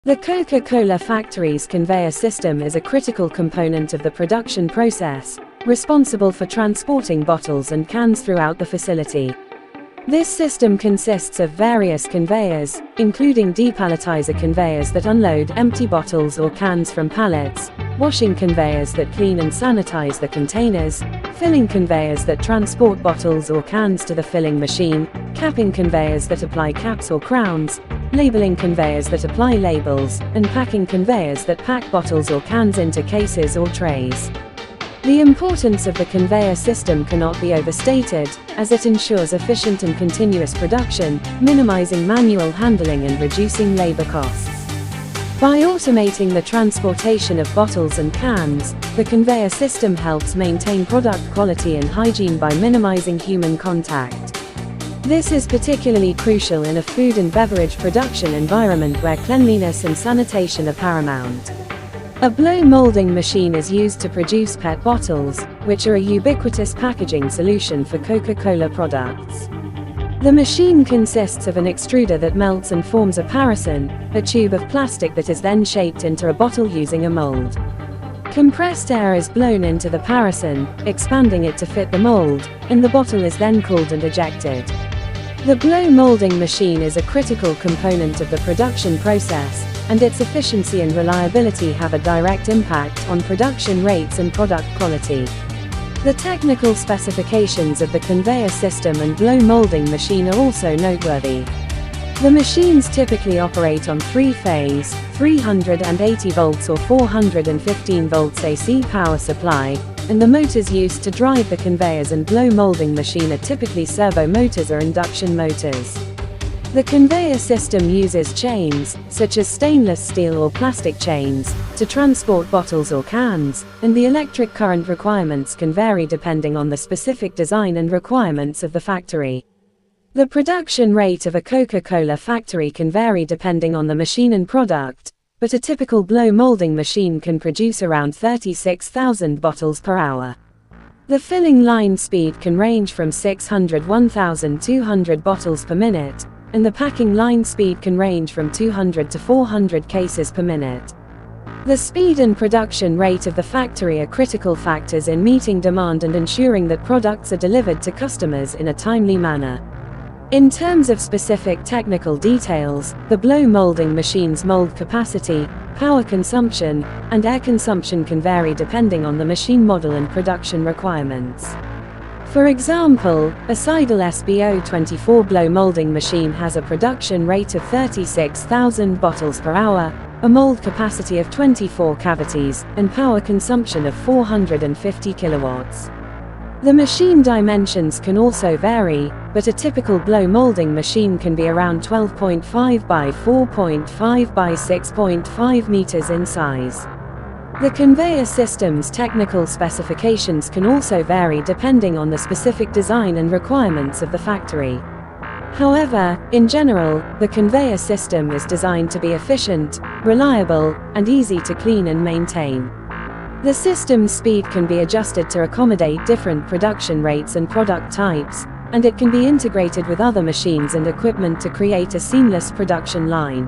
The Coca-Cola factory's conveyor system is a critical component of the production process, responsible for transporting bottles and cans throughout the facility. This system consists of various conveyors, including depalletizer conveyors that unload empty bottles or cans from pallets, washing conveyors that clean and sanitize the containers, filling conveyors that transport bottles or cans to the filling machine, capping conveyors that apply caps or crowns, labeling conveyors that apply labels, and packing conveyors that pack bottles or cans into cases or trays. The importance of the conveyor system cannot be overstated, as it ensures efficient and continuous production, minimizing manual handling and reducing labor costs. By automating the transportation of bottles and cans, the conveyor system helps maintain product quality and hygiene by minimizing human contact. This is particularly crucial in a food and beverage production environment where cleanliness and sanitation are paramount. A blow molding machine is used to produce PET bottles, which are a ubiquitous packaging solution for Coca-Cola products. The machine consists of an extruder that melts and forms a parison, a tube of plastic that is then shaped into a bottle using a mold. Compressed air is blown into the parison, expanding it to fit the mold, and the bottle is then cooled and ejected. The blow molding machine is a critical component of the production process, and its efficiency and reliability have a direct impact on production rates and product quality. The technical specifications of the conveyor system and blow molding machine are also noteworthy. The machines typically operate on three-phase, 380 volts or 415 volts AC power supply, and the motors used to drive the conveyors and blow molding machine are typically servo motors or induction motors. The conveyor system uses chains, such as stainless steel or plastic chains, to transport bottles or cans, and the electric current requirements can vary depending on the specific design and requirements of the factory. The production rate of a Coca-Cola factory can vary depending on the machine and product, but a typical blow molding machine can produce around 36,000 bottles per hour. The filling line speed can range from 600 to 1,200 bottles per minute, and the packing line speed can range from 200 to 400 cases per minute. The speed and production rate of the factory are critical factors in meeting demand and ensuring that products are delivered to customers in a timely manner. In terms of specific technical details, the blow molding machine's mold capacity, power consumption, and air consumption can vary depending on the machine model and production requirements. For example, a Seidel SBO24 blow molding machine has a production rate of 36,000 bottles per hour, a mold capacity of 24 cavities, and power consumption of 450 kilowatts. The machine dimensions can also vary, but a typical blow molding machine can be around 12.5 by 4.5 by 6.5 meters in size. The conveyor system's technical specifications can also vary depending on the specific design and requirements of the factory. However, in general, the conveyor system is designed to be efficient, reliable, and easy to clean and maintain. The system's speed can be adjusted to accommodate different production rates and product types, and it can be integrated with other machines and equipment to create a seamless production line.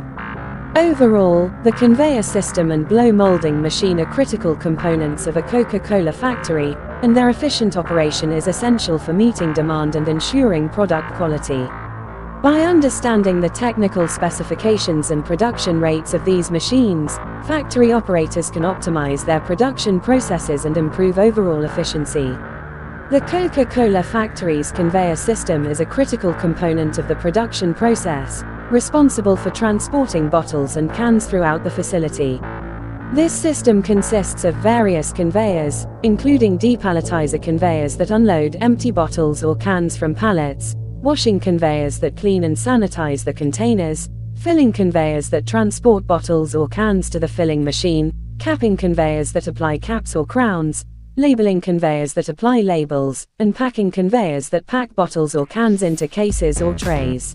Overall, the conveyor system and blow molding machine are critical components of a Coca-Cola factory, and their efficient operation is essential for meeting demand and ensuring product quality. By understanding the technical specifications and production rates of these machines, factory operators can optimize their production processes and improve overall efficiency. The Coca-Cola factory's conveyor system is a critical component of the production process, responsible for transporting bottles and cans throughout the facility. This system consists of various conveyors, including depalletizer conveyors that unload empty bottles or cans from pallets, washing conveyors that clean and sanitize the containers, filling conveyors that transport bottles or cans to the filling machine, capping conveyors that apply caps or crowns, labeling conveyors that apply labels, and packing conveyors that pack bottles or cans into cases or trays.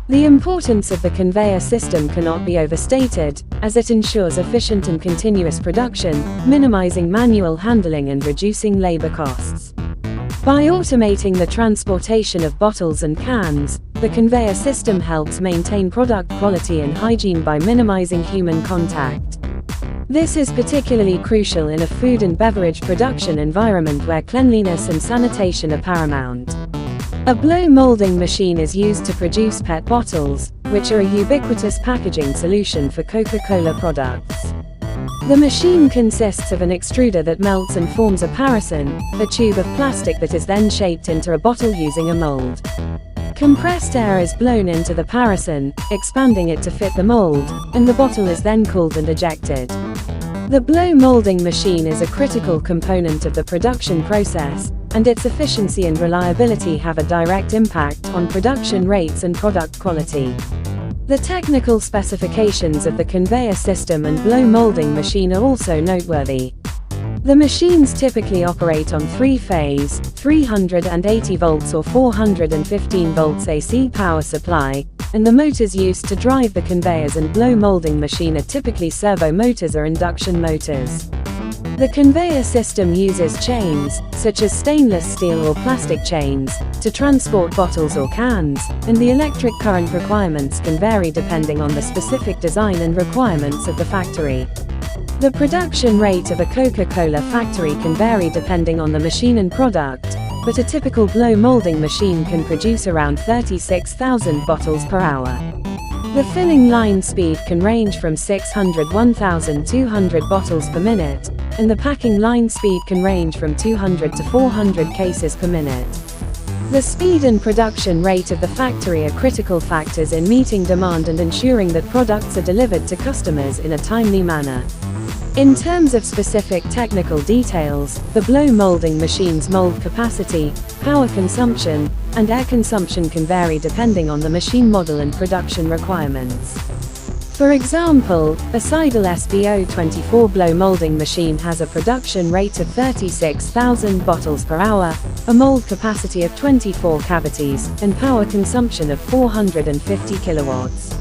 The importance of the conveyor system cannot be overstated, as it ensures efficient and continuous production, minimizing manual handling and reducing labor costs. By automating the transportation of bottles and cans, the conveyor system helps maintain product quality and hygiene by minimizing human contact. This is particularly crucial in a food and beverage production environment where cleanliness and sanitation are paramount. A blow molding machine is used to produce PET bottles, which are a ubiquitous packaging solution for Coca-Cola products. The machine consists of an extruder that melts and forms a parison, a tube of plastic that is then shaped into a bottle using a mold. Compressed air is blown into the parison, expanding it to fit the mold, and the bottle is then cooled and ejected. The blow molding machine is a critical component of the production process, and its efficiency and reliability have a direct impact on production rates and product quality. The technical specifications of the conveyor system and blow molding machine are also noteworthy. The machines typically operate on three-phase, 380 volts or 415 volts AC power supply, and the motors used to drive the conveyors and blow molding machine are typically servo motors or induction motors. The conveyor system uses chains, such as stainless steel or plastic chains, to transport bottles or cans, and the electric current requirements can vary depending on the specific design and requirements of the factory. The production rate of a Coca-Cola factory can vary depending on the machine and product, but a typical blow molding machine can produce around 36,000 bottles per hour. The filling line speed can range from 600 to 1,200 bottles per minute, and the packing line speed can range from 200 to 400 cases per minute. The speed and production rate of the factory are critical factors in meeting demand and ensuring that products are delivered to customers in a timely manner. In terms of specific technical details, the blow molding machine's mold capacity, power consumption, and air consumption can vary depending on the machine model and production requirements. For example, a Seidel SBO24 blow molding machine has a production rate of 36,000 bottles per hour, a mold capacity of 24 cavities, and power consumption of 450 kilowatts.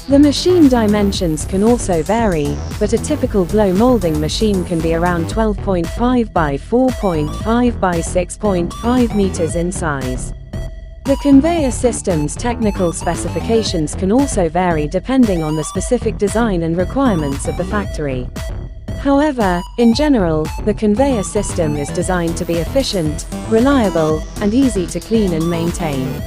The machine dimensions can also vary, but a typical blow molding machine can be around 12.5 by 4.5 by 6.5 meters in size. The conveyor system's technical specifications can also vary depending on the specific design and requirements of the factory. However, in general, the conveyor system is designed to be efficient, reliable, and easy to clean and maintain.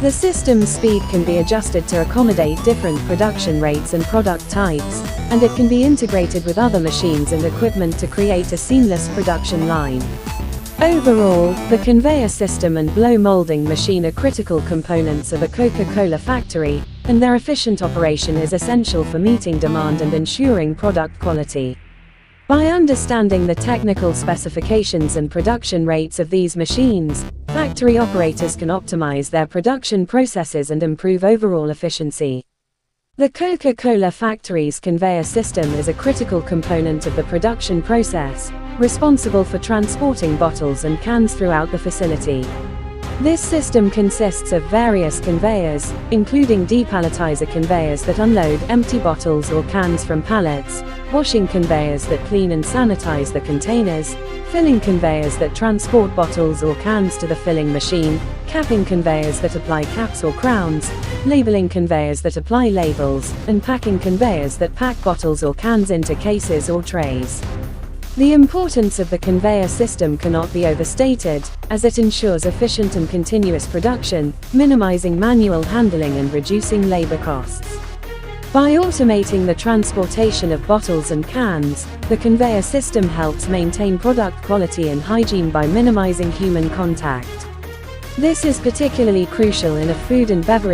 The system's speed can be adjusted to accommodate different production rates and product types, and it can be integrated with other machines and equipment to create a seamless production line. Overall, the conveyor system and blow molding machine are critical components of a Coca-Cola factory, and their efficient operation is essential for meeting demand and ensuring product quality. By understanding the technical specifications and production rates of these machines, factory operators can optimize their production processes and improve overall efficiency. The Coca-Cola factory's conveyor system is a critical component of the production process, responsible for transporting bottles and cans throughout the facility. This system consists of various conveyors, including depalletizer conveyors that unload empty bottles or cans from pallets, washing conveyors that clean and sanitize the containers, filling conveyors that transport bottles or cans to the filling machine, capping conveyors that apply caps or crowns, labeling conveyors that apply labels, and packing conveyors that pack bottles or cans into cases or trays. The importance of the conveyor system cannot be overstated, as it ensures efficient and continuous production, minimizing manual handling and reducing labor costs. By automating the transportation of bottles and cans, the conveyor system helps maintain product quality and hygiene by minimizing human contact. This is particularly crucial in a food and beverage